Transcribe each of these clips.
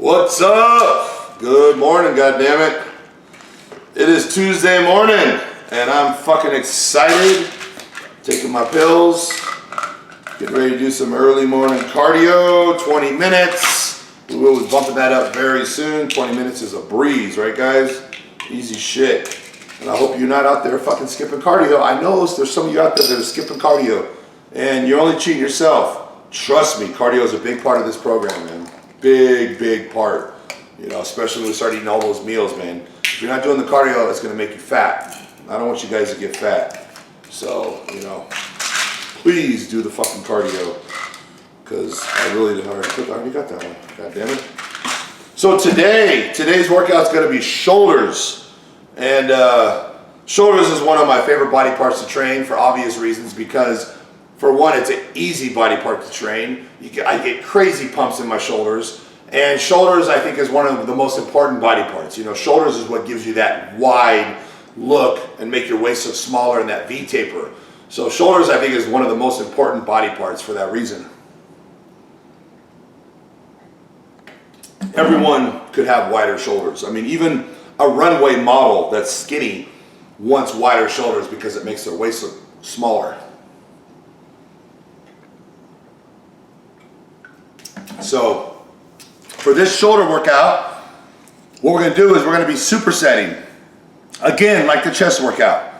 What's up? Good morning, goddammit. It is Tuesday morning, and I'm fucking excited. Taking my pills, getting ready to do some early morning cardio, 20 minutes. We will be bumping that up very soon. 20 minutes is a breeze, right guys? Easy shit. And I hope you're not out there fucking skipping cardio. I know there's some of you out there that are skipping cardio, and you're only cheating yourself. Trust me, cardio is a big part of this program, man. Big part. You know, especially when we start eating all those meals, man. If you're not doing the cardio, it's gonna make you fat. I don't want you guys to get fat. So, you know, please do the fucking cardio. Because I really already got that one. God damn it. So today's workout's gonna be shoulders. And shoulders is one of my favorite body parts to train for obvious reasons, because for one, it's an easy body part to train. I get crazy pumps in my shoulders. And shoulders, I think, is one of the most important body parts. You know, shoulders is what gives you that wide look and make your waist look smaller and that V taper. So shoulders, I think, is one of the most important body parts for that reason. Everyone could have wider shoulders. I mean, even a runway model that's skinny wants wider shoulders because it makes their waist look smaller. So for this shoulder workout, what we're going to do is we're going to be supersetting. Again, like the chest workout.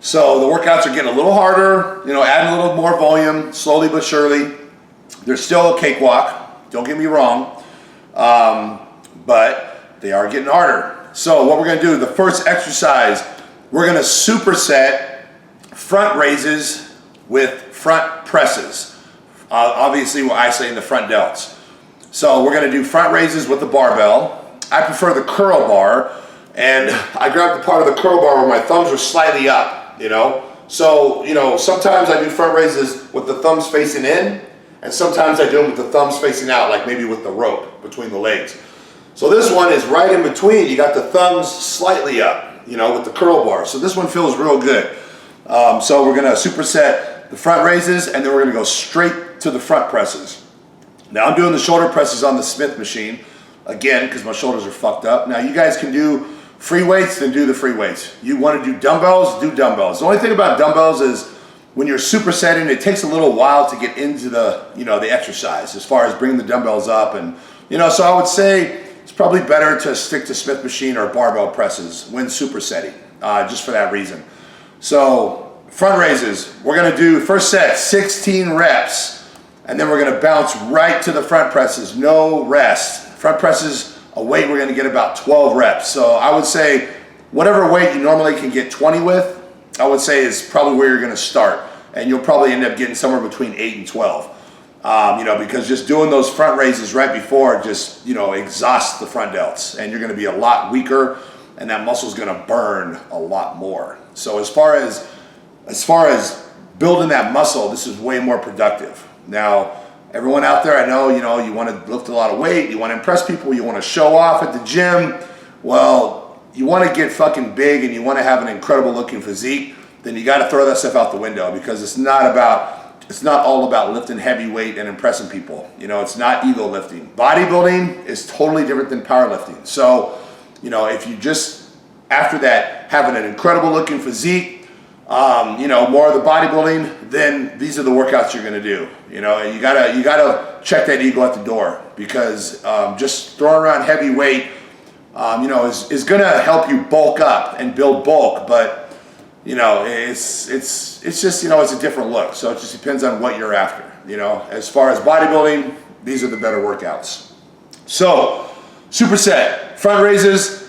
So the workouts are getting a little harder, you know, adding a little more volume, slowly but surely. They're still a cakewalk, don't get me wrong, but they are getting harder. So what we're going to do, the first exercise, we're going to superset front raises with front presses. Obviously, we're isolating the front delts. So we're going to do front raises with the barbell. I prefer the curl bar, and I grab the part of the curl bar where my thumbs are slightly up, you know. So, you know, sometimes I do front raises with the thumbs facing in, and sometimes I do them with the thumbs facing out, like maybe with the rope between the legs. So this one is right in between. You got the thumbs slightly up, you know, with the curl bar. So this one feels real good. So we're going to superset the front raises, and then we're going to go straight to the front presses. Now I'm doing the shoulder presses on the Smith machine, again, because my shoulders are fucked up. Now you guys can do free weights, then do the free weights. You want to do dumbbells, do dumbbells. The only thing about dumbbells is when you're supersetting, it takes a little while to get into the, you know, the exercise as far as bringing the dumbbells up. And, you know, so I would say it's probably better to stick to Smith machine or barbell presses when supersetting, just for that reason. So front raises, we're going to do first set 16 reps. And then we're going to bounce right to the front presses, no rest. Front presses, a weight we're going to get about 12 reps. So I would say whatever weight you normally can get 20 with, I would say is probably where you're going to start. And you'll probably end up getting somewhere between 8 and 12. You know, because just doing those front raises right before just, you know, exhausts the front delts. And you're going to be a lot weaker, and that muscle's going to burn a lot more. So as far as building that muscle, this is way more productive. Now, everyone out there, I know, you know, you want to lift a lot of weight, you want to impress people, you want to show off at the gym. Well, you want to get fucking big and you want to have an incredible looking physique, then you got to throw that stuff out the window, because it's not all about lifting heavy weight and impressing people. You know, it's not ego lifting. Bodybuilding is totally different than powerlifting. So, you know, if you just, after that, having an incredible looking physique, you know, more of the bodybuilding, then these are the workouts you're going to do. You know, you gotta check that ego at the door, because just throwing around heavy weight, you know, is going to help you bulk up and build bulk. But, you know, it's just, you know, it's a different look. So it just depends on what you're after. You know, as far as bodybuilding, these are the better workouts. So superset, front raises,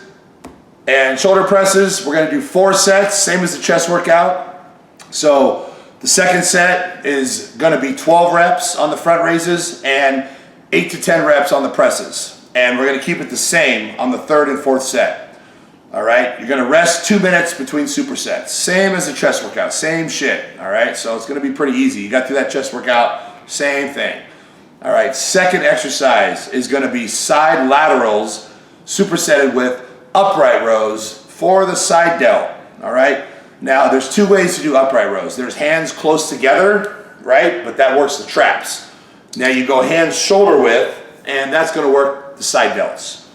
and shoulder presses, we're going to do 4 sets, same as the chest workout. So the second set is going to be 12 reps on the front raises and 8 to 10 reps on the presses. And we're going to keep it the same on the third and fourth set. All right, you're going to rest 2 minutes between supersets. Same as the chest workout, same shit. All right, so it's going to be pretty easy. You got through that chest workout, same thing. All right, second exercise is going to be side laterals supersetted with upright rows for the side delt. All right, now there's 2 ways to do upright rows. There's hands close together, right? But that works the traps. Now you go hands shoulder width, and that's going to work the side delts.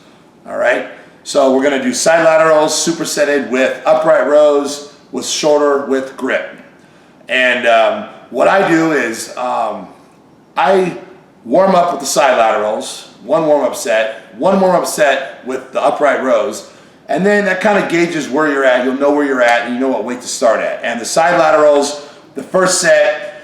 All right. So we're gonna do side laterals supersetted with upright rows with shoulder width grip. And what I do is I warm up with the side laterals, one warm-up set with the upright rows, and then that kind of gauges where you're at. You'll know where you're at and you know what weight to start at. And the side laterals, the first set,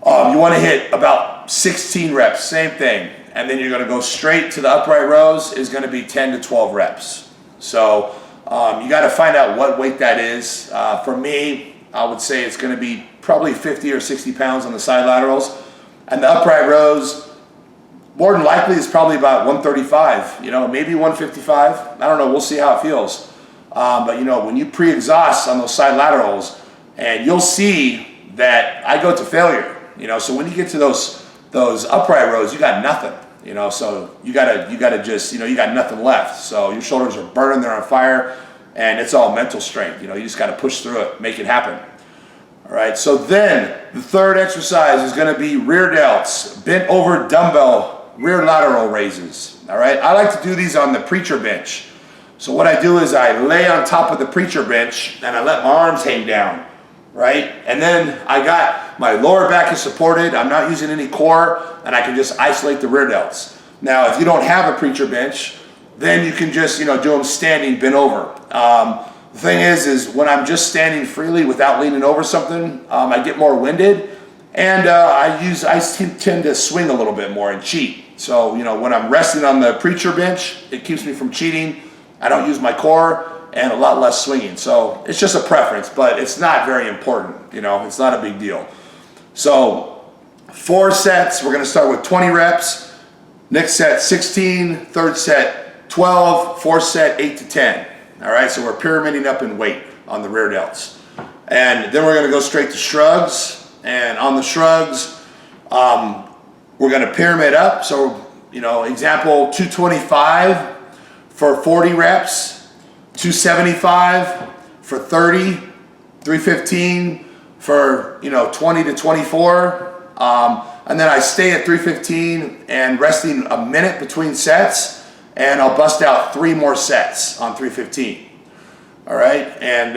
you want to hit about 16 reps, same thing. And then you're going to go straight to the upright rows is going to be 10 to 12 reps. So you got to find out what weight that is. For me, I would say it's going to be probably 50 or 60 pounds on the side laterals. And the upright rows, more than likely, is probably about 135, you know, maybe 155. I don't know. We'll see how it feels. But, you know, when you pre-exhaust on those side laterals, and you'll see that I go to failure, you know. So when you get to those upright rows, you got nothing, you know. So you gotta just, you know, you got nothing left. So your shoulders are burning, they're on fire, and it's all mental strength. You know, you just got to push through it, make it happen. All right. So then the third exercise is going to be rear delts, bent over dumbbell rear lateral raises. All right. I like to do these on the preacher bench. So what I do is I lay on top of the preacher bench and I let my arms hang down. Right. And then I got my lower back is supported. I'm not using any core, and I can just isolate the rear delts. Now, if you don't have a preacher bench, then you can just, you know, do them standing, bent over. The thing is when I'm just standing freely without leaning over something, I get more winded, and I tend to swing a little bit more and cheat. So, you know, when I'm resting on the preacher bench, it keeps me from cheating. I don't use my core, and a lot less swinging. So it's just a preference, but it's not very important. You know, it's not a big deal. So 4 sets, we're gonna start with 20 reps. Next set, 16, third set, 12, fourth set, 8 to 10. All right, so we're pyramiding up in weight on the rear delts. And then we're gonna go straight to shrugs. And on the shrugs, we're gonna pyramid up. So, you know, example, 225 for 40 reps, 275 for 30, 315 for, you know, 20 to 24. And then I stay at 315 and resting a minute between sets, and I'll bust out 3 more sets on 315. All right, and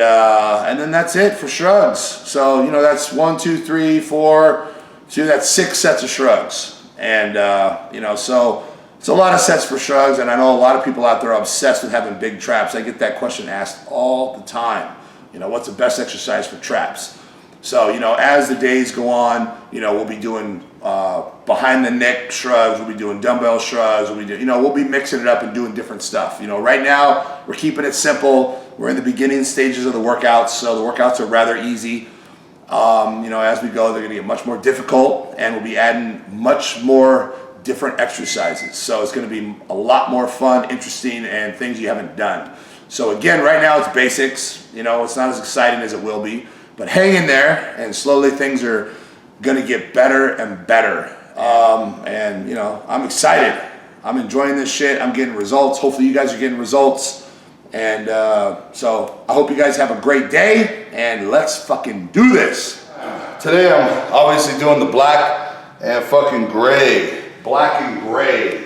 then that's it for shrugs. So, you know, that's 1, 2, 3, 4, 2, that's 6 sets of shrugs. And, you know, so it's a lot of sets for shrugs, and I know a lot of people out there are obsessed with having big traps. I get that question asked all the time. You know, what's the best exercise for traps? So, you know, as the days go on, you know, we'll be doing behind the neck shrugs, we'll be doing dumbbell shrugs, we'll be mixing it up and doing different stuff. You know, right now we're keeping it simple. We're in the beginning stages of the workouts, so the workouts are rather easy. You know, as we go, they're gonna get much more difficult, and we'll be adding much more different exercises. So it's gonna be a lot more fun, interesting, and things you haven't done. So again, right now it's basics. You know, it's not as exciting as it will be, but hang in there, and slowly things are gonna get better and better. And you know, I'm excited. I'm enjoying this shit. I'm getting results. Hopefully you guys are getting results. And so I hope you guys have a great day, and let's fucking do this. Today I'm obviously doing the black and fucking gray. Black and gray.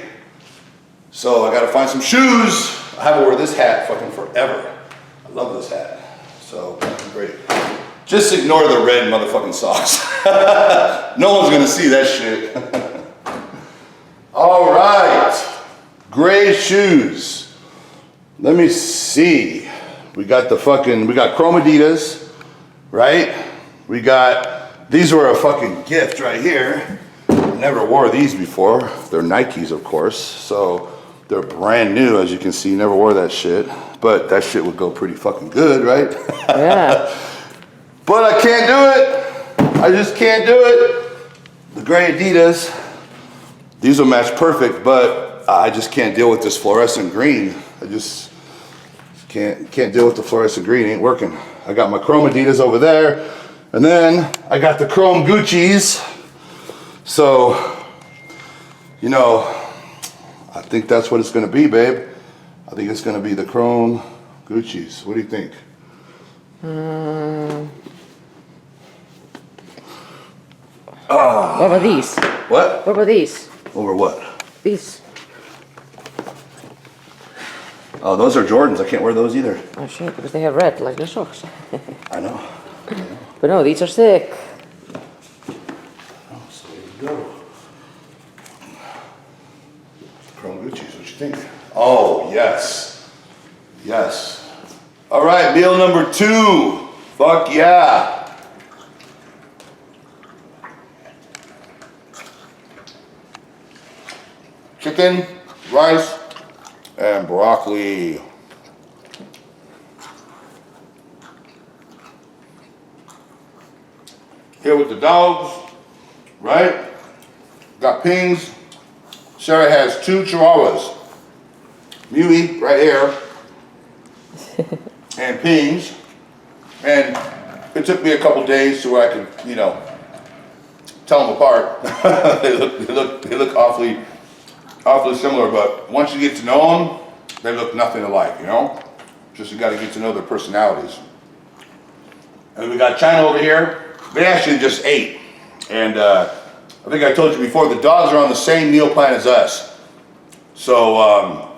So I gotta find some shoes. I haven't worn this hat fucking forever. I love this hat. So fucking great. Just ignore the red motherfucking socks. No one's gonna see that shit. All right, gray shoes. Let me see. We got Chrome Adidas, right? These were a fucking gift right here. Never wore these before. They're Nikes, of course. So they're brand new, as you can see. Never wore that shit. But that shit would go pretty fucking good, right? Yeah. But I can't do it. I just can't do it. The gray Adidas. These will match perfect, but I just can't deal with this fluorescent green. I just can't deal with the fluorescent green. Ain't working. I got my Chrome Adidas over there. And then I got the Chrome Gucci's. So, you know, I think that's what it's gonna be, babe. I think it's gonna be the Chrome Gucci's. What do you think? What about these? What? What about these? Over what? These. Oh, those are Jordans. I can't wear those either. Oh shit, because they have red, like the socks. I know. But no, these are sick. Oh, so there you go. Chrome Gucci's, what you think? Oh, yes. Yes. All right, meal number 2. Fuck yeah. Chicken, rice, and broccoli. Here with the dogs, right? Got Pings. Sarah has 2 Chihuahuas. Mewy, right here, and Pings. And it took me a couple days to where I could, you know, tell them apart. they look awfully similar, but once you get to know them, they look nothing alike, you know? Just you gotta get to know their personalities. And we got China over here. They actually just ate. And I think I told you before, the dogs are on the same meal plan as us. So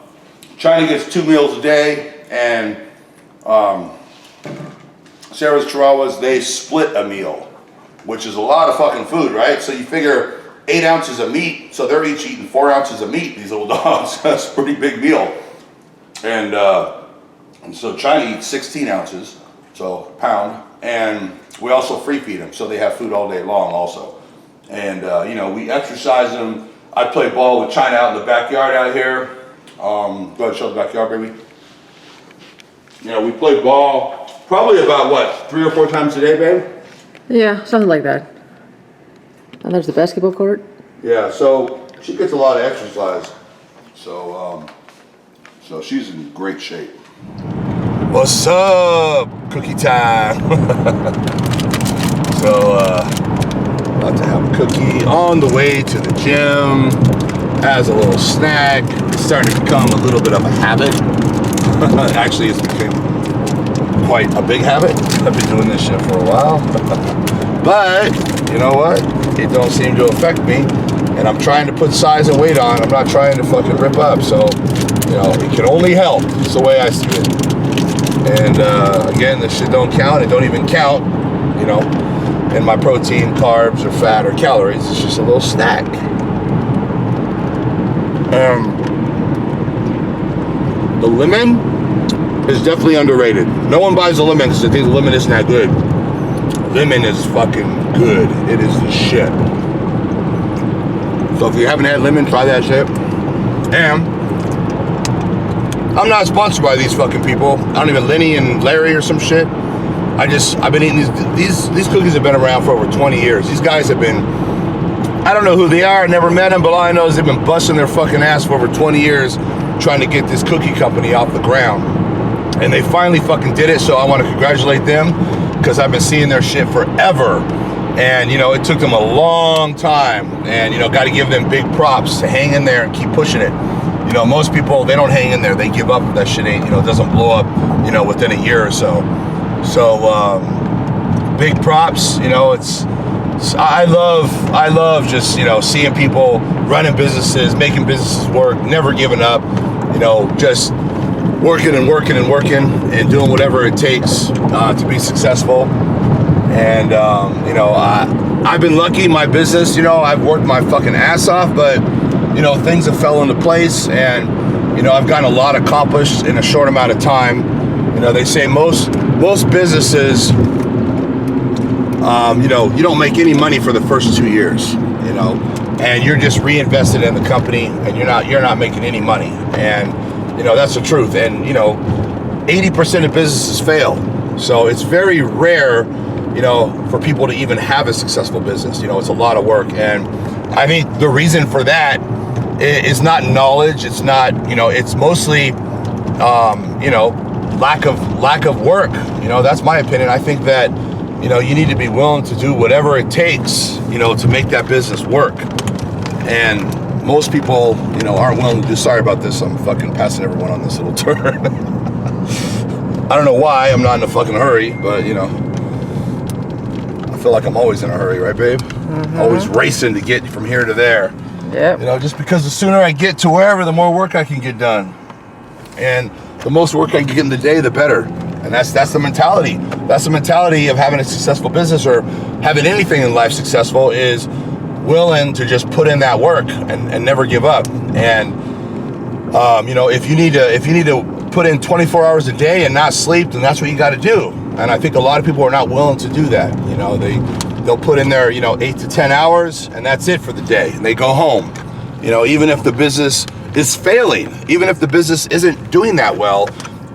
China gets 2 meals a day, and Sarah's Chihuahuas, they split a meal, which is a lot of fucking food, right? So you figure 8 ounces of meat, so they're each eating 4 ounces of meat, these little dogs. That's a pretty big meal. And so China eats 16 ounces, so a pound, and we also free feed them, so they have food all day long also. And you know, we exercise them. I play ball with China out in the backyard out here. Go ahead, show the backyard, baby. You know, we play ball probably about, what, 3 or 4 times a day, babe? Yeah, something like that. And there's the basketball court. Yeah, so she gets a lot of exercise. So, so she's in great shape. What's up? Cookie time. So, about to have a cookie on the way to the gym as a little snack. It's starting to become a little bit of a habit. Actually, it's become quite a big habit. I've been doing this shit for a while. But, you know what? It don't seem to affect me. And I'm trying to put size and weight on. I'm not trying to fucking rip up. So, you know, it can only help. That's the way I see it. And again, this shit don't count. It don't even count, you know, in my protein, carbs, or fat, or calories. It's just a little snack. The lemon is definitely underrated. No one buys a lemon because they think the lemon isn't that good. Lemon is fucking good. It is the shit. So if you haven't had lemon, try that shit. And I'm not sponsored by these fucking people. I don't even Lenny and Larry or some shit. I've been eating these cookies have been around for over 20 years. These guys have been, I don't know who they are, I never met them, but all I know is they've been busting their fucking ass for over 20 years trying to get this cookie company off the ground. And they finally fucking did it, so I want to congratulate them because I've been seeing their shit forever. And, you know, it took them a long time. And, you know, got to give them big props to hang in there and keep pushing it. You know, most people, they don't hang in there. They give up if that shit ain't, you know, doesn't blow up, you know, within a year or so. So, big props, you know, I love just, you know, seeing people running businesses, making businesses work, never giving up, you know, just working and working and working and doing whatever it takes to be successful. And, you know, I've been lucky in my business, you know, I've worked my fucking ass off, but, you know, things have fell into place and, you know, I've gotten a lot accomplished in a short amount of time. You know, they say most businesses, you know, you don't make any money for the first 2 years, you know, and you're just reinvested in the company and you're not making any money. And, you know, that's the truth. And, you know, 80% of businesses fail. So it's very rare, you know, for people to even have a successful business. You know, it's a lot of work. And I think the reason for that is not knowledge. It's not, you know, it's mostly, you know, lack of work. You know, that's my opinion. I think that, you know, you need to be willing to do whatever it takes, you know, to make that business work. And most people, you know, aren't willing to do. Sorry about this. I'm fucking passing everyone on this little turn. I don't know why. I'm not in a fucking hurry, but, you know, I feel like I'm always in a hurry, right, babe? Mm-hmm. Always racing to get from here to there. Yeah. You know, just because the sooner I get to wherever, the more work I can get done. And the most work I can get in the day, the better. And that's the mentality. That's the mentality of having a successful business or having anything in life successful, is willing to just put in that work and never give up. And you know, if you need to put in 24 hours a day and not sleep, then that's what you got to do. And I think a lot of people are not willing to do that. You know, they'll put in their 8 to 10 hours and that's it for the day, and they go home. You know, even if the business is failing, even if the business isn't doing that well,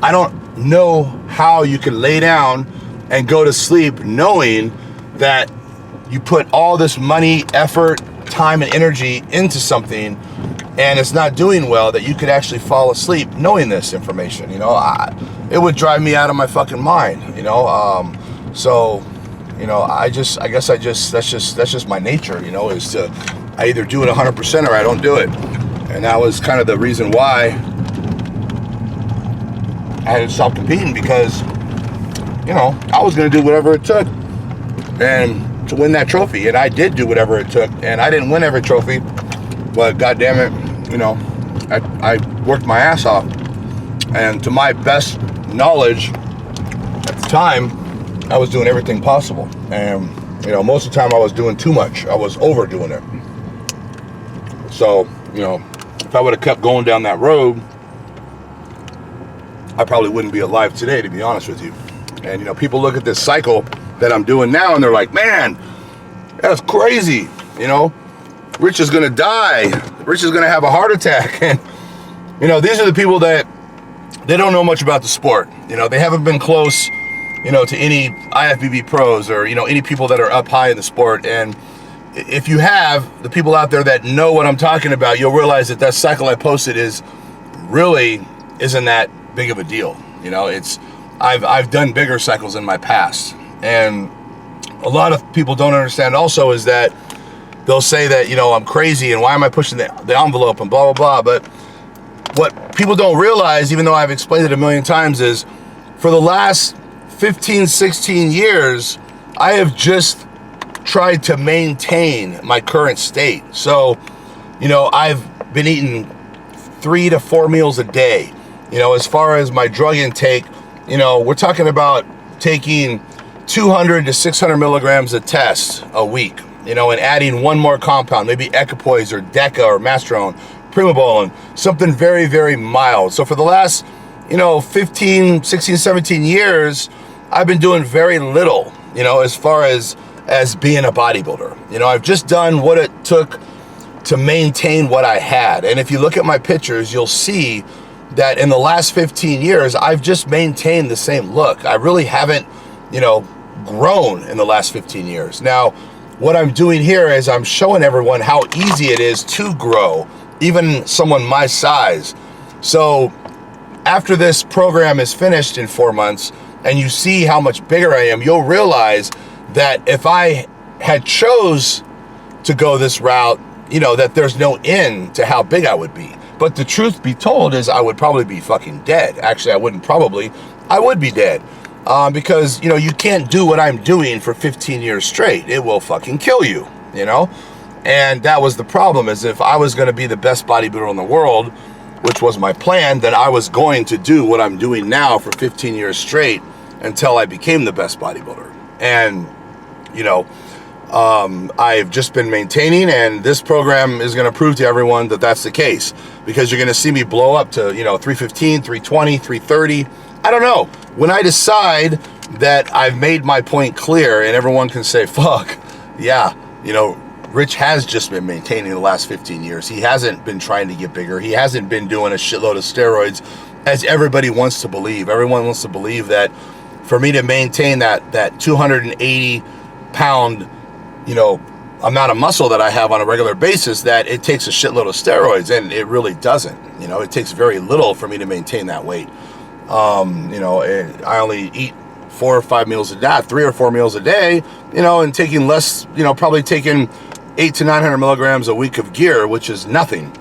I don't know how you can lay down and go to sleep knowing that you put all this money, effort, time, and energy into something and it's not doing well, that you could actually fall asleep knowing this information. You know, it would drive me out of my fucking mind, you know. So, you know, that's just my nature, you know, is to, I either do it 100% or I don't do it. And that was kind of the reason why I had to stop competing, because, you know, I was going to do whatever it took and to win that trophy. And I did do whatever it took, and I didn't win every trophy, but God damn it, you know, I worked my ass off. And to my best knowledge at the time, I was doing everything possible. And, you know, most of the time I was doing too much. I was overdoing it. So, you know, if I would have kept going down that road, I probably wouldn't be alive today, to be honest with you. And, you know, people look at this cycle that I'm doing now and they're like, man, that's crazy. You know, Rich is going to die. Rich is going to have a heart attack. And, you know, these are the people that, they don't know much about the sport. You know, they haven't been close, you know, to any IFBB pros or, you know, any people that are up high in the sport. And if you have, the people out there that know what I'm talking about, you'll realize that that cycle I posted isn't that big of a deal. You know, I've done bigger cycles in my past. And a lot of people don't understand also is that they'll say that, you know, I'm crazy and why am I pushing the envelope and blah, blah, blah. But what people don't realize, even though I've explained it a million times, is for the last 15, 16 years, I have just tried to maintain my current state. So, you know, I've been eating 3 to 4 meals a day. You know, as far as my drug intake, you know, we're talking about taking 200 to 600 milligrams of test a week, you know, and adding one more compound, maybe equipoise or Deca or Mastrone, Primobolan, something very, very mild. So for the last, you know, 15, 16, 17 years, I've been doing very little, you know, as far as being a bodybuilder. You know, I've just done what it took to maintain what I had. And if you look at my pictures, you'll see that in the last 15 years, I've just maintained the same look. I really haven't, you know, grown in the last 15 years. Now, what I'm doing here is I'm showing everyone how easy it is to grow, even someone my size. So after this program is finished in 4 months and you see how much bigger I am, you'll realize that if I had chose to go this route, you know, that there's no end to how big I would be. But the truth be told is I would probably be fucking dead. Actually, I would be dead. Because, you know, you can't do what I'm doing for 15 years straight. It will fucking kill you, you know? And that was the problem, is if I was going to be the best bodybuilder in the world, which was my plan, then I was going to do what I'm doing now for 15 years straight until I became the best bodybuilder. And, you know, I've just been maintaining, and this program is going to prove to everyone that that's the case, because you're going to see me blow up to, you know, 315, 320, 330. I don't know. When I decide that I've made my point clear and everyone can say, fuck, yeah, you know, Rich has just been maintaining the last 15 years. He hasn't been trying to get bigger. He hasn't been doing a shitload of steroids, as everybody wants to believe. Everyone wants to believe that for me to maintain that 280 pound, you know, amount of muscle that I have on a regular basis, that it takes a shitload of steroids, and it really doesn't. You know, it takes very little for me to maintain that weight. You know, I only eat 4 or 5 meals a day, 3 or 4 meals a day, you know, and taking less, you know, probably taking 800 to 900 milligrams a week of gear, which is nothing.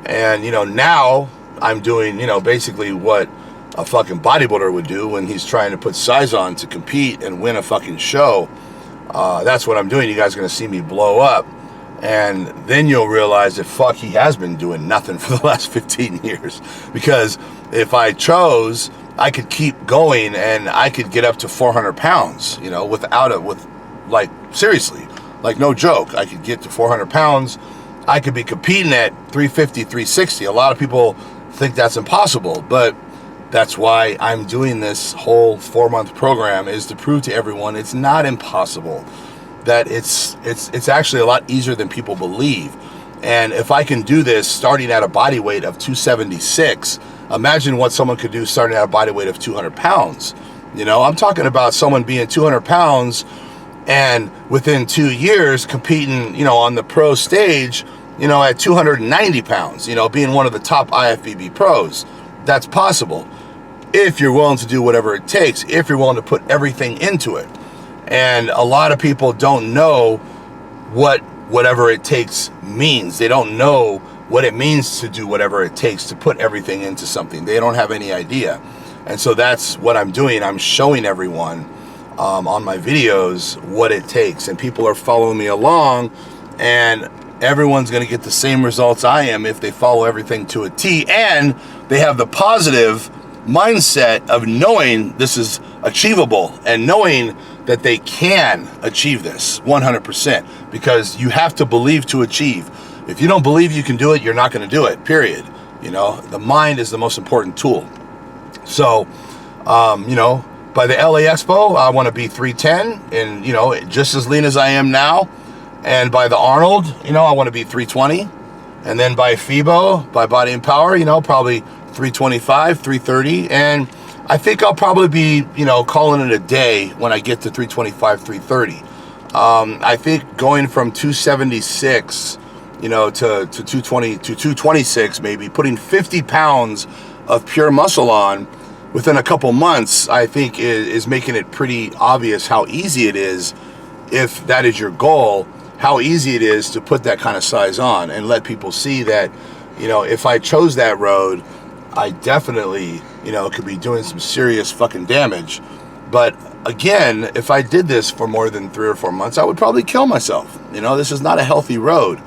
And, you know, now I'm doing, you know, basically what a fucking bodybuilder would do when he's trying to put size on to compete and win a fucking show. That's what I'm doing. You guys are going to see me blow up. And then you'll realize that fuck, he has been doing nothing for the last 15 years. Because if I chose, I could keep going and I could get up to 400 pounds, you know, like, seriously, like, no joke. I could get to 400 pounds. I could be competing at 350, 360. A lot of people think that's impossible, but that's why I'm doing this whole 4-month program, is to prove to everyone it's not impossible, that it's actually a lot easier than people believe. And if I can do this starting at a body weight of 276, imagine what someone could do starting at a body weight of 200 pounds. You know, I'm talking about someone being 200 pounds and within 2 years competing, you know, on the pro stage, you know, at 290 pounds, you know, being one of the top IFBB pros. That's possible if you're willing to do whatever it takes, if you're willing to put everything into it. And a lot of people don't know what whatever it takes means. They don't know what it means to do whatever it takes to put everything into something. They don't have any idea. And so that's what I'm doing. I'm showing everyone on my videos what it takes, and people are following me along, and everyone's going to get the same results I am if they follow everything to a T, and they have the positive mindset of knowing this is achievable and knowing that they can achieve this 100%, because you have to believe to achieve. If you don't believe you can do it, you're not going to do it, period. You know, the mind is the most important tool. So, you know, by the LA Expo, I want to be 310 and, you know, just as lean as I am now. And by the Arnold, you know, I want to be 320. And then by FIBO, by Body and Power, you know, probably 325, 330. And I think I'll probably be, you know, calling it a day when I get to 325, 330. I think going from 276, you know, to 220, to 226, maybe putting 50 pounds of pure muscle on within a couple months, I think is making it pretty obvious how easy it is, if that is your goal, how easy it is to put that kind of size on and let people see that, you know, if I chose that road, I definitely, you know, could be doing some serious fucking damage. But again, if I did this for more than 3 or 4 months, I would probably kill myself. You know, this is not a healthy road.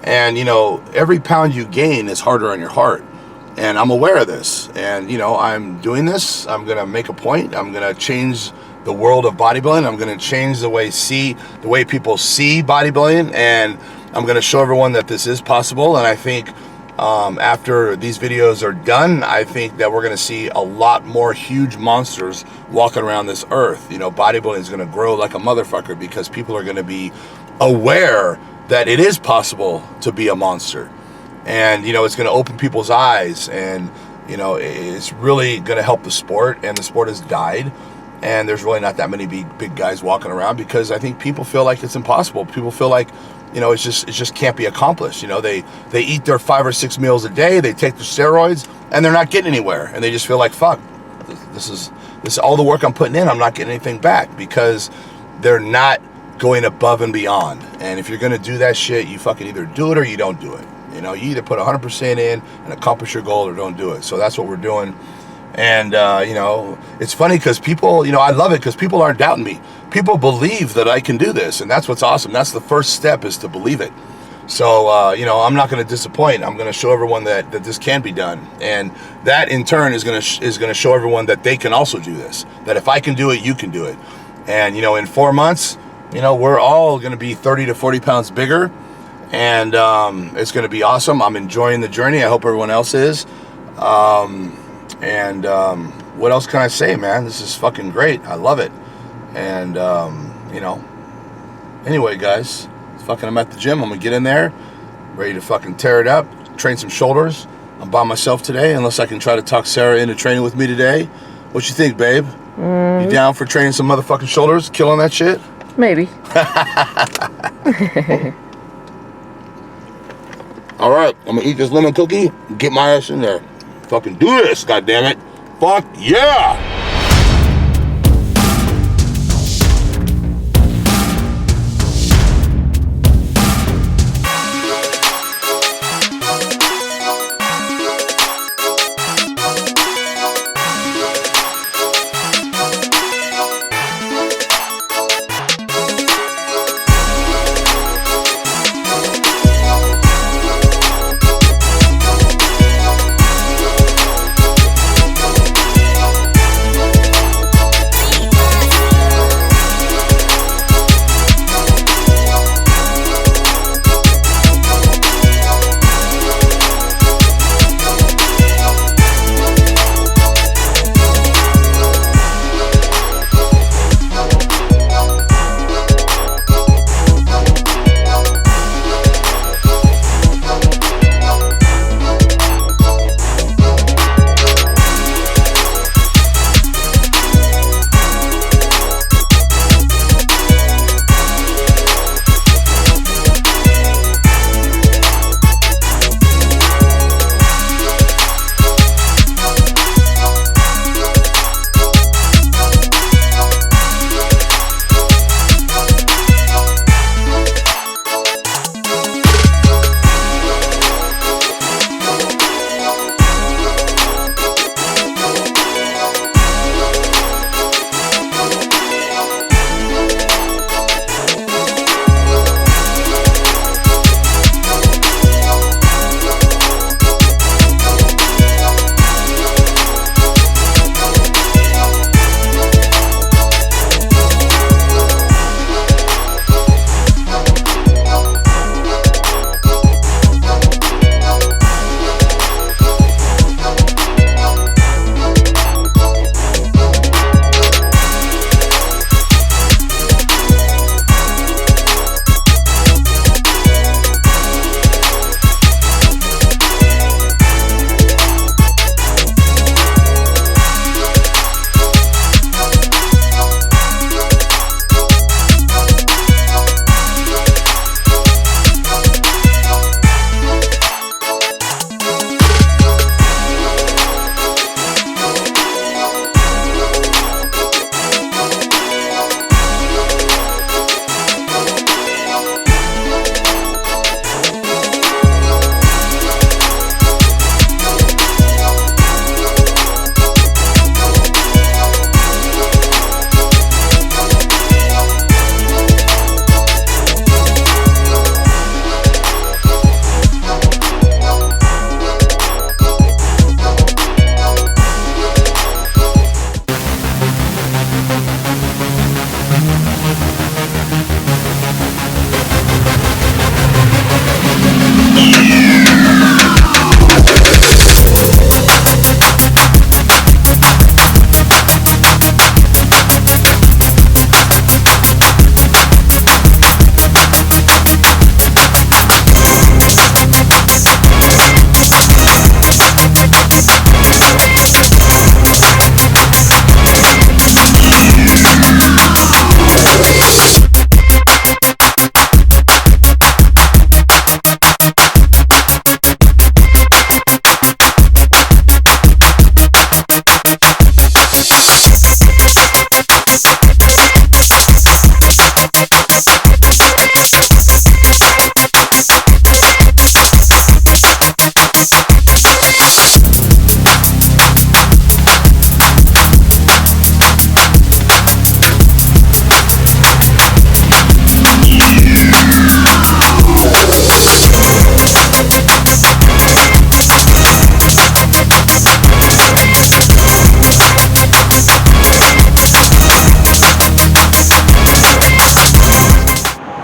And, you know, every pound you gain is harder on your heart. And I'm aware of this. And, you know, I'm doing this. I'm going to make a point. I'm going to change the world of bodybuilding. I'm going to change the way people see bodybuilding. And I'm going to show everyone that this is possible. And I think after these videos are done, I think that we're going to see a lot more huge monsters walking around this earth. You know, bodybuilding is going to grow like a motherfucker because people are going to be aware that it is possible to be a monster. And, you know, it's going to open people's eyes, and, you know, it's really going to help the sport. And the sport has died, and there's really not that many big guys walking around because I think people feel like it's impossible. People feel like, you know, it just can't be accomplished. You know, they eat their 5 or 6 meals a day, they take their steroids, and they're not getting anywhere. And they just feel like, fuck, this is all the work I'm putting in, I'm not getting anything back, because they're not going above and beyond. And if you're going to do that shit, you fucking either do it or you don't do it. You know, you either put 100% in and accomplish your goal or don't do it. So that's what we're doing. And, you know, it's funny because people, you know, I love it because people aren't doubting me. People believe that I can do this. And that's what's awesome. That's the first step, is to believe it. So, you know, I'm not going to disappoint. I'm going to show everyone that this can be done. And that in turn is going to show everyone that they can also do this. That if I can do it, you can do it. And, you know, in 4 months, you know, we're all going to be 30 to 40 pounds bigger. And it's going to be awesome. I'm enjoying the journey. I hope everyone else is. What else can I say, man? This is fucking great. I love it. And, you know, anyway, guys, I'm at the gym. I'm going to get in there, ready to fucking tear it up, train some shoulders. I'm by myself today, unless I can try to talk Sarah into training with me today. What you think, babe? You down for training some motherfucking shoulders, killing that shit? Maybe. All right, I'm gonna eat this lemon cookie, get my ass in there. Fucking do this, goddammit. Fuck yeah!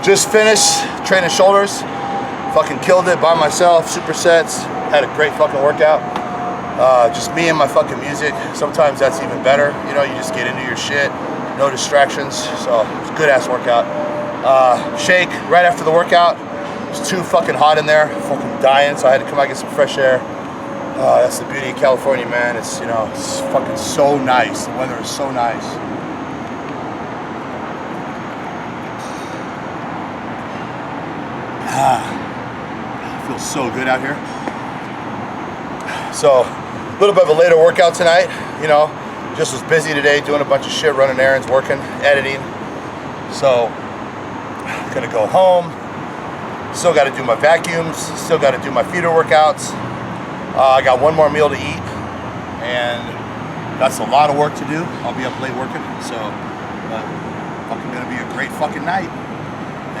Just finished training shoulders. Fucking killed it by myself, supersets. Had a great fucking workout. Just me and my fucking music. Sometimes that's even better. You know, you just get into your shit. No distractions. So it's a good ass workout. Shake right after the workout. It was too fucking hot in there. Fucking dying. So I had to come out and get some fresh air. That's the beauty of California, man. It's, you know, it's fucking so nice. The weather is so nice. It feels so good out here. So, a little bit of a later workout tonight. You know, just was busy today doing a bunch of shit, running errands, working, editing. So, gonna go home. Still got to do my vacuums. Still got to do my feeder workouts. I got one more meal to eat, and that's a lot of work to do. I'll be up late working, so fucking gonna be a great fucking night,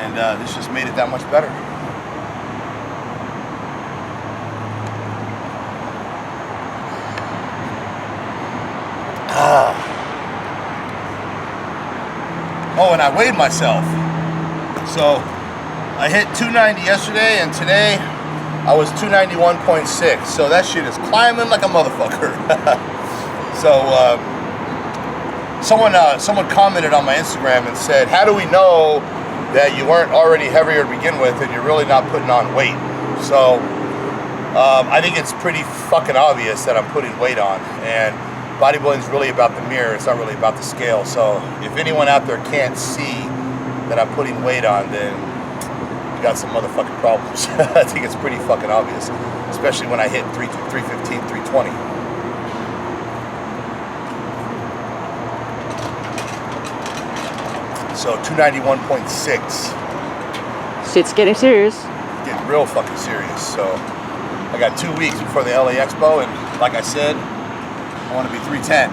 and this just made it that much better. Oh, and I weighed myself. So I hit 290 yesterday, and today I was 291.6, so that shit is climbing like a motherfucker. So someone commented on my Instagram and said, how do we know that you weren't already heavier to begin with and you're really not putting on weight? So I think it's pretty fucking obvious that I'm putting weight on, and bodybuilding is really about the mirror. It's not really about the scale. So if anyone out there can't see that I'm putting weight on, then got some motherfucking problems. I think it's pretty fucking obvious, especially when I hit 315, 320. So 291.6. Shit's getting serious. Getting real fucking serious. So I got 2 weeks before the LA Expo, and like I said, I want to be 310.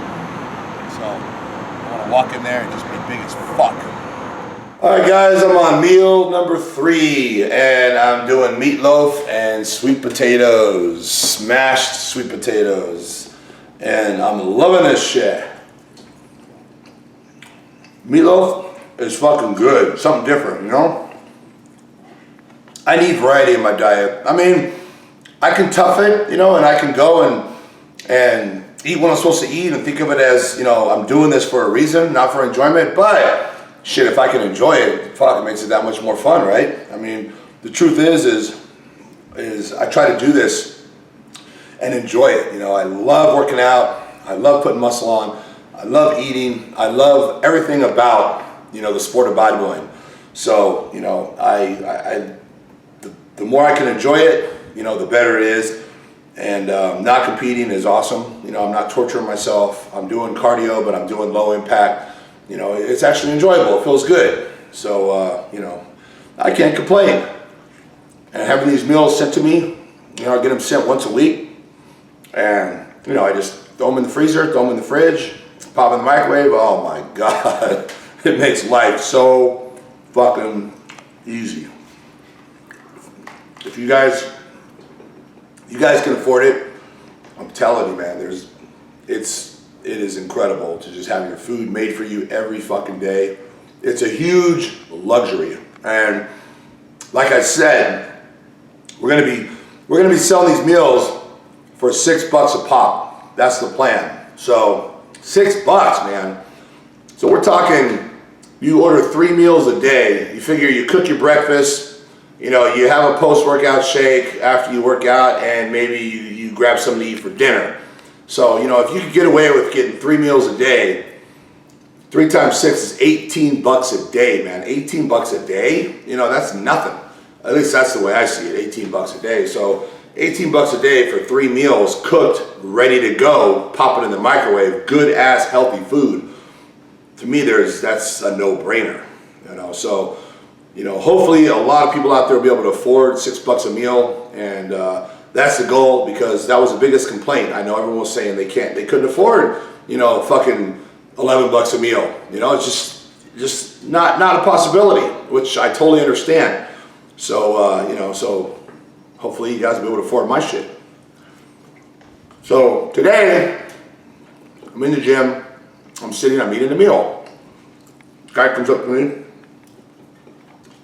So I want to walk in there and just be big as fuck. All right, guys, I'm on meal number 3, and I'm doing meatloaf and sweet potatoes, smashed sweet potatoes, and I'm loving this shit. Meatloaf is fucking good, something different, you know? I need variety in my diet. I mean, I can tough it, you know, and I can go and eat what I'm supposed to eat and think of it as, you know, I'm doing this for a reason, not for enjoyment, but shit, if I can enjoy it, fuck, it makes it that much more fun, right? I mean, the truth is I try to do this and enjoy it. You know, I love working out. I love putting muscle on. I love eating. I love everything about, you know, the sport of bodybuilding. So, you know, the more I can enjoy it, you know, the better it is. And not competing is awesome. You know, I'm not torturing myself. I'm doing cardio, but I'm doing low impact. You know, it's actually enjoyable. It feels good. So, you know, I can't complain. And having these meals sent to me, you know, I get them sent once a week. And, you know, I just throw them in the freezer, throw them in the fridge, pop in the microwave. Oh my God. It makes life so fucking easy. If you guys can afford it, I'm telling you, man, it is incredible to just have your food made for you every fucking day. It's a huge luxury. And like I said, we're gonna be selling these meals for $6 a pop. That's the plan. So $6, man. So we're talking, you order 3 meals a day. You figure you cook your breakfast, you know, you have a post-workout shake after you work out, and maybe you grab something to eat for dinner. So, you know, if you could get away with getting 3 meals a day, 3 times 6 is $18 a day, man. $18 a day, you know, that's nothing. At least that's the way I see it, $18 a day. So $18 a day for 3 meals, cooked, ready to go, pop it in the microwave, good ass healthy food. To me, that's a no-brainer, you know. So, you know, hopefully a lot of people out there will be able to afford $6 a meal, and that's the goal, because that was the biggest complaint. I know everyone was saying they couldn't afford, you know, fucking $11 a meal. You know, it's just not a possibility, which I totally understand. So, you know, so hopefully you guys will be able to afford my shit. So today, I'm in the gym, I'm eating a meal. Guy comes up to me,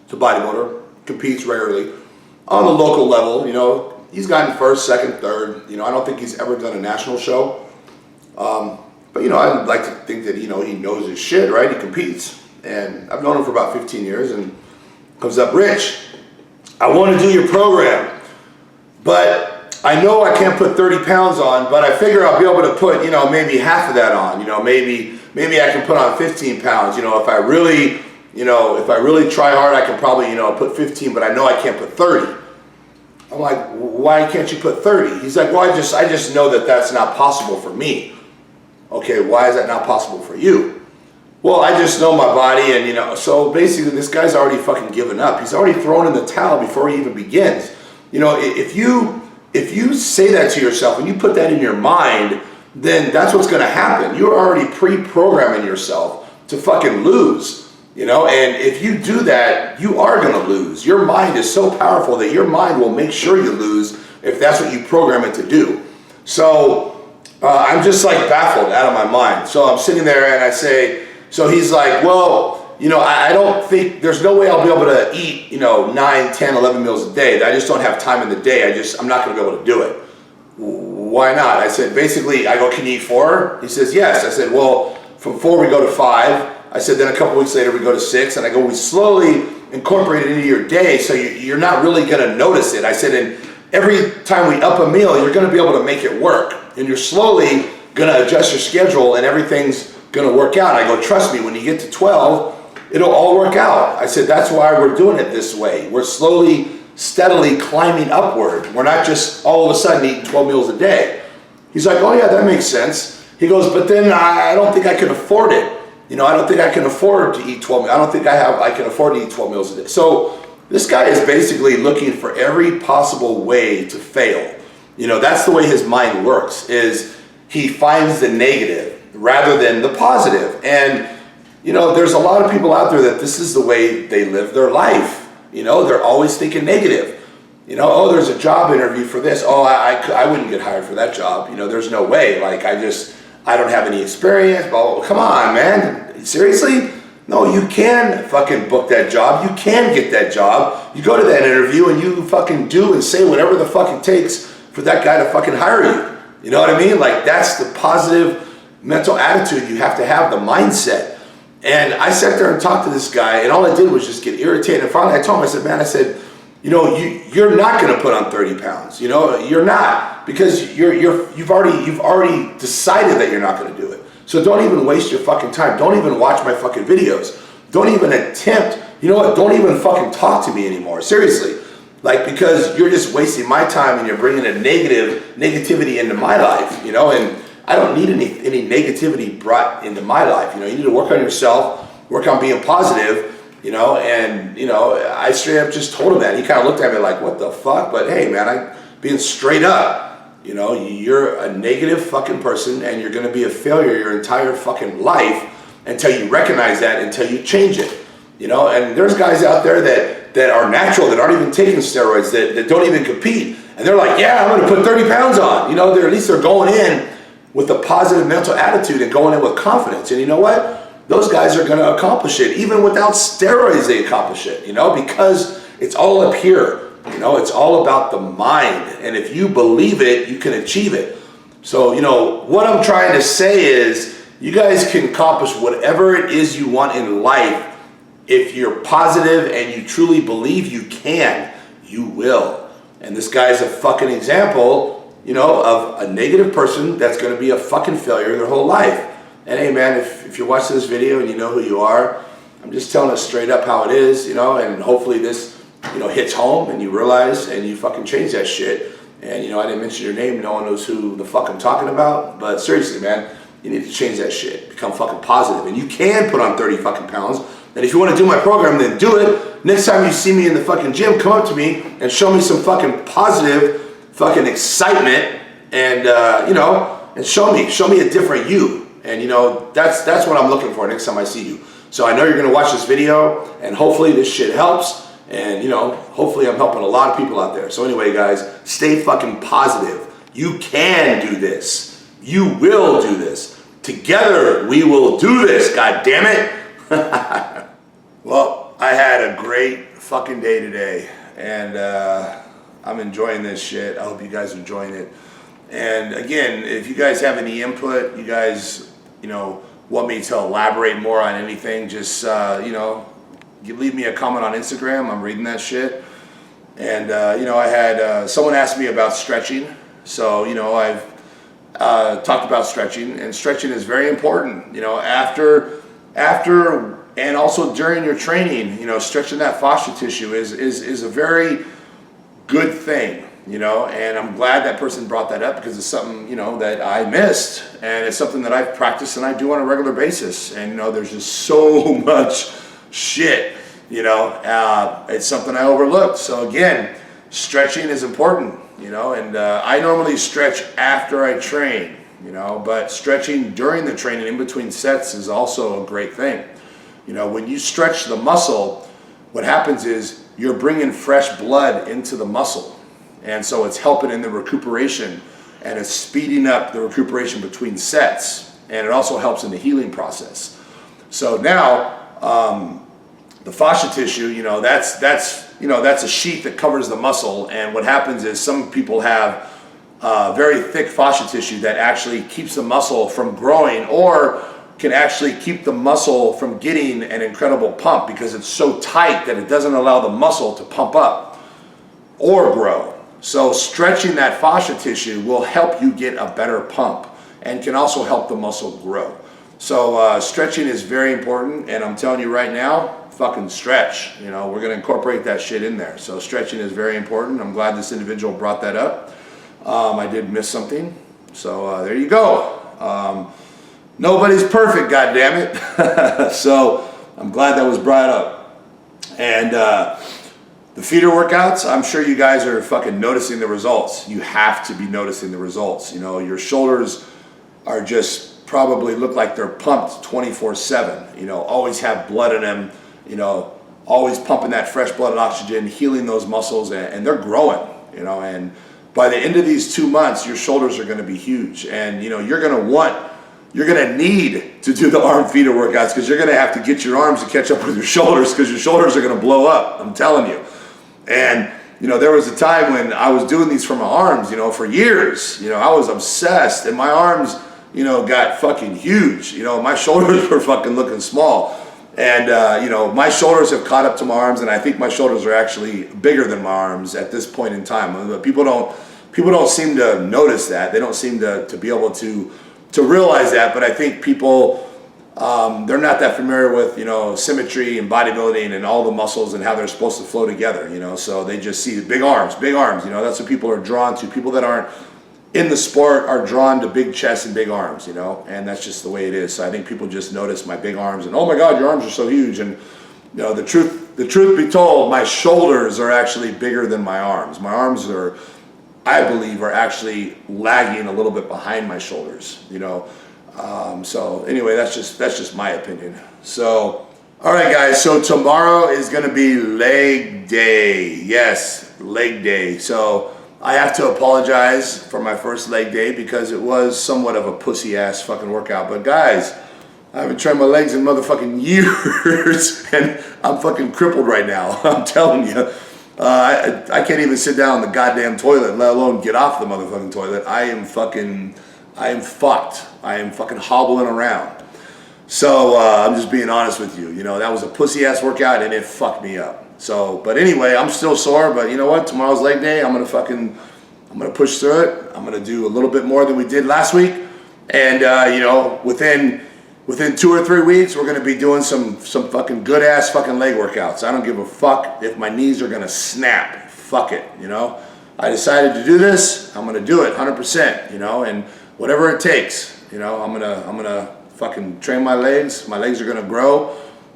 He's a bodybuilder, competes regularly. On the local level, you know, he's gotten first, second, third. You know, I don't think he's ever done a national show. But, you know, I'd like to think that, you know, he knows his shit, right? He competes. And I've known him for about 15 years and comes up, Rich, I want to do your program, but I know I can't put 30 pounds on, but I figure I'll be able to put, you know, maybe half of that on. You know, maybe I can put on 15 pounds. You know, if I really try hard, I can probably, you know, put 15, but I know I can't put 30. I'm like, why can't you put 30? He's like, well, I just know that that's not possible for me. Okay, why is that not possible for you? Well, I just know my body, and you know, so basically this guy's already fucking given up. He's already thrown in the towel before he even begins. You know, if you say that to yourself and you put that in your mind, then that's what's gonna happen. You're already pre-programming yourself to fucking lose. You know, and if you do that, you are gonna lose. Your mind is so powerful that your mind will make sure you lose if that's what you program it to do. So I'm just like baffled out of my mind. So I'm sitting there and I say, so he's like, well, you know, I don't think, there's no way I'll be able to eat, you know, 9, 10, 11 meals a day. I just don't have time in the day. I'm not gonna be able to do it. Why not? I said, basically, I go, can you eat 4? He says, yes. I said, well, from 4 we go to 5. I said, then a couple weeks later we go to 6. And I go, we slowly incorporate it into your day so you're not really gonna notice it. I said, and every time we up a meal, you're gonna be able to make it work. And you're slowly gonna adjust your schedule and everything's gonna work out. I go, trust me, when you get to 12, it'll all work out. I said, that's why we're doing it this way. We're slowly, steadily climbing upward. We're not just all of a sudden eating 12 meals a day. He's like, oh yeah, that makes sense. He goes, but then I don't think I can afford it. You know, I don't think I can afford to eat 12 meals. I don't think I can afford to eat 12 meals a day. So this guy is basically looking for every possible way to fail. You know, that's the way his mind works, is he finds the negative rather than the positive. And, you know, there's a lot of people out there that this is the way they live their life. You know, they're always thinking negative. You know, oh, there's a job interview for this. Oh, I wouldn't get hired for that job. You know, there's no way. Like, I don't have any experience. Blah, blah. Come on, man. Seriously? No, you can fucking book that job. You can get that job. You go to that interview and you fucking do and say whatever the fuck it takes for that guy to fucking hire you. You know what I mean? Like, that's the positive mental attitude you have to have, the mindset. And I sat there and talked to this guy, and all I did was just get irritated. And finally I told him, I said, man, I said, you know, you're not gonna put on 30 pounds. You know, you're not, because you've already decided that you're not gonna do it. So don't even waste your fucking time. Don't even watch my fucking videos. Don't even attempt, you know what, don't even fucking talk to me anymore, seriously. Like, because you're just wasting my time and you're bringing a negativity into my life, you know, and I don't need any negativity brought into my life. You know, you need to work on yourself, work on being positive, you know, and, you know, I straight up just told him that. He kind of looked at me like, what the fuck? But hey, man, I'm being straight up, you know, you're a negative fucking person and you're going to be a failure your entire fucking life until you recognize that, until you change it, you know. And there's guys out there that are natural, that aren't even taking steroids, that don't even compete. And they're like, yeah, I'm going to put 30 pounds on. You know, at least they're going in with a positive mental attitude and going in with confidence. And you know what? Those guys are going to accomplish it. Even without steroids, they accomplish it, you know, because it's all up here. You know, it's all about the mind. And if you believe it, you can achieve it. So, you know, what I'm trying to say is you guys can accomplish whatever it is you want in life. If you're positive and you truly believe you can, you will. And this guy's a fucking example, you know, of a negative person that's going to be a fucking failure their whole life. And hey, man, if you're watching this video and you know who you are, I'm just telling us straight up how it is, you know, and hopefully this, you know, hits home and you realize and you fucking change that shit. And, you know, I didn't mention your name. No one knows who the fuck I'm talking about. But seriously, man, you need to change that shit. Become fucking positive. And you can put on 30 fucking pounds. And if you want to do my program, then do it. Next time you see me in the fucking gym, come up to me and show me some fucking positive fucking excitement and, you know, and show me a different you. And, you know, that's what I'm looking for next time I see you. So I know you're going to watch this video and hopefully this shit helps. And, you know, hopefully I'm helping a lot of people out there. So anyway, guys, stay fucking positive. You can do this. You will do this. Together, we will do this, God damn it. Well, I had a great fucking day today, and I'm enjoying this shit. I hope you guys are enjoying it. And again, if you guys have any input, you guys, want me to elaborate more on anything, just, you leave me a comment on Instagram. I'm reading that shit. And, I had someone asked me about stretching. So, I've talked about stretching, and stretching is very important. After and also during your training, stretching that fascia tissue is a very good thing, and I'm glad that person brought that up because it's something, that I missed, and it's something that I've practiced and I do on a regular basis. And, there's just so much shit, it's something I overlooked. So again, stretching is important, and I normally stretch after I train, but stretching during the training in between sets is also a great thing. When you stretch the muscle, what happens is you're bringing fresh blood into the muscle. And so it's helping in the recuperation, and it's speeding up the recuperation between sets. And it also helps in the healing process. So now, the fascia tissue, that's a sheath that covers the muscle. And what happens is some people have very thick fascia tissue that actually keeps the muscle from growing, or can actually keep the muscle from getting an incredible pump because it's so tight that it doesn't allow the muscle to pump up or grow. So stretching that fascia tissue will help you get a better pump and can also help the muscle grow. So stretching is very important, and I'm telling you right now, fucking stretch. We're gonna incorporate that shit in there. So stretching is very important. I'm glad this individual brought that up. I did miss something, so there you go. Nobody's perfect, goddammit. So I'm glad that was brought up. And the feeder workouts, I'm sure you guys are fucking noticing the results. You have to be noticing the results. Your shoulders are just probably look like they're pumped 24/7. Always have blood in them. Always pumping that fresh blood and oxygen, healing those muscles, and they're growing. And by the end of these 2 months, your shoulders are going to be huge, and you're going to need to do the arm feeder workouts because you're going to have to get your arms to catch up with your shoulders because your shoulders are going to blow up. I'm telling you. And, there was a time when I was doing these for my arms, for years. I was obsessed, and my arms, got fucking huge. My shoulders were fucking looking small. And, my shoulders have caught up to my arms, and I think my shoulders are actually bigger than my arms at this point in time. People don't seem to notice that. They don't seem to be able to realize that, but I think people, they're not that familiar with, symmetry and bodybuilding and all the muscles and how they're supposed to flow together, so they just see big arms, that's what people are drawn to. People that aren't in the sport are drawn to big chests and big arms, and that's just the way it is. So I think people just notice my big arms and, oh my God, your arms are so huge. And, the truth be told, my shoulders are actually bigger than my arms. My arms are, I believe, are actually lagging a little bit behind my shoulders, so anyway, that's just my opinion. So, all right, guys, so tomorrow is going to be leg day. Yes, leg day. So I have to apologize for my first leg day because it was somewhat of a pussy ass fucking workout. But guys, I haven't trained my legs in motherfucking years and I'm fucking crippled right now. I'm telling you. I can't even sit down on the goddamn toilet, let alone get off the motherfucking toilet. I am fucked. I am fucking hobbling around. So I'm just being honest with you. That was a pussy ass workout and it fucked me up. So, but anyway, I'm still sore, but you know what? Tomorrow's leg day. I'm gonna push through it. I'm gonna do a little bit more than we did last week. And within 2 or 3 weeks, we're gonna be doing some fucking good ass fucking leg workouts. I don't give a fuck if my knees are gonna snap. Fuck it, I decided to do this. I'm gonna do it 100%, and whatever it takes, I'm gonna fucking train my legs. My legs are gonna grow,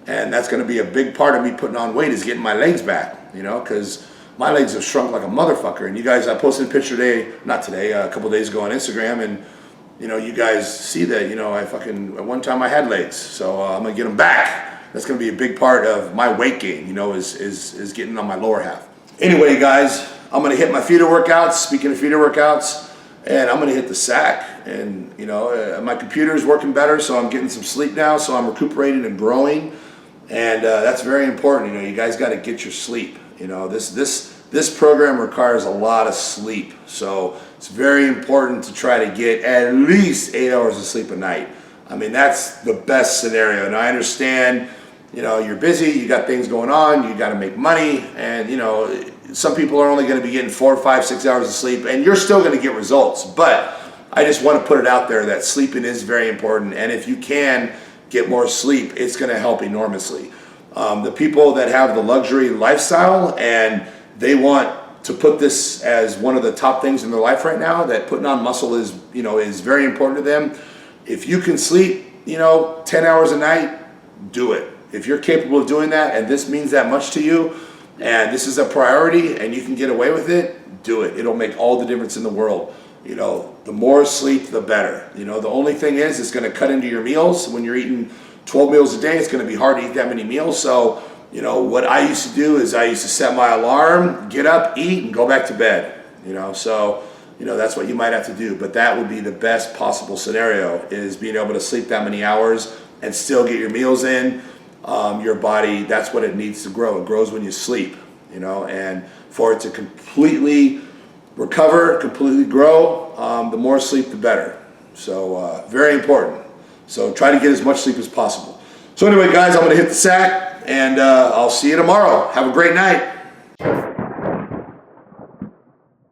and that's gonna be a big part of me putting on weight is getting my legs back, because my legs have shrunk like a motherfucker. And you guys, I posted a picture a couple days ago on Instagram, and you guys see that, at one time I had legs, so I'm gonna get them back. That's gonna be a big part of my weight gain, is getting on my lower half. Anyway, guys, I'm gonna hit my feeder workouts. Speaking of feeder workouts, and I'm gonna hit the sack. And my computer is working better, so I'm getting some sleep now. So I'm recuperating and growing. And that's very important. You know, you guys got to get your sleep. You know, this program requires a lot of sleep, so it's very important to try to get at least 8 hours of sleep a night. I mean, that's the best scenario. And I understand, you know, you're busy, you got things going on, you got to make money, and you know, some people are only going to be getting 4, 5, 6 hours of sleep, and you're still going to get results. But I just want to put it out there that sleeping is very important, and if you can get more sleep, it's going to help enormously. The people that have the luxury lifestyle and they want to put this as one of the top things in their life right now, that putting on muscle is, you know, is very important to them. If you can sleep, you know, 10 hours a night, do it. If you're capable of doing that and this means that much to you and this is a priority and you can get away with it, do it. It'll make all the difference in the world. You know, the more sleep, the better. You know, the only thing is it's going to cut into your meals. When you're eating 12 meals a day, it's going to be hard to eat that many meals. So, you know, what I used to do is I used to set my alarm, get up, eat, and go back to bed. You know, so, you know, that's what you might have to do. But that would be the best possible scenario, is being able to sleep that many hours and still get your meals in. Your body, that's what it needs to grow. It grows when you sleep, you know, and for it to completely recover, completely grow, the more sleep, the better. So very important. So try to get as much sleep as possible. So anyway, guys, I'm going to hit the sack, and I'll see you tomorrow. Have a great night.